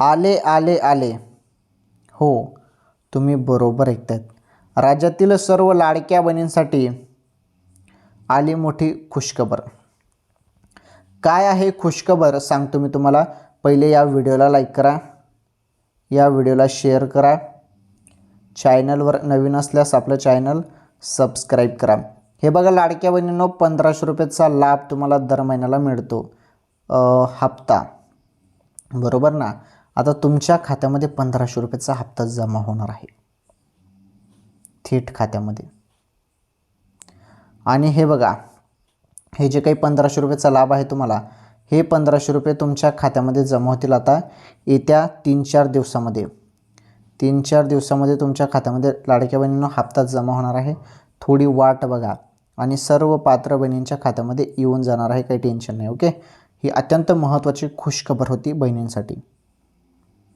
आले आले आले. हो, तुम्ही बरोबर ऐकतायत. राज्यातील सर्व लाडक्या बहिणींसाठी आली मोठी खुशखबर. काय आहे खुशखबर सांगतो मी तुम्हाला. पहिले या व्हिडिओला लाईक करा, या व्हिडिओला शेअर करा, चॅनलवर नवीन असल्यास आपलं चॅनल सबस्क्राईब करा. हे बघा लाडक्या बहिणींनो, 1500 रुपयाचा लाभ तुम्हाला दर महिन्याला मिळतो. हप्ता, बरोबर ना. आता तुमच्या खात्यामध्ये 1500 रुपयाचा हप्ता जमा होणार आहे थेट खात्यामध्ये. आणि हे बघा, हे जे काही 1500 रुपयाचा लाभ आहे तुम्हाला, हे 1500 रुपये तुमच्या खात्यामध्ये जमा होतील आता येत्या 3-4 दिवसामध्ये. 3-4 दिवसामध्ये तुमच्या खात्यामध्ये लाडक्या बहिणींनो हप्ता जमा होणार आहे. थोडी वाट बघा आणि सर्व पात्र बहिणींच्या खात्यामध्ये येऊन जाणार आहे, काही टेन्शन नाही. ओके, ही अत्यंत महत्त्वाची खुशखबर होती बहिणींसाठी.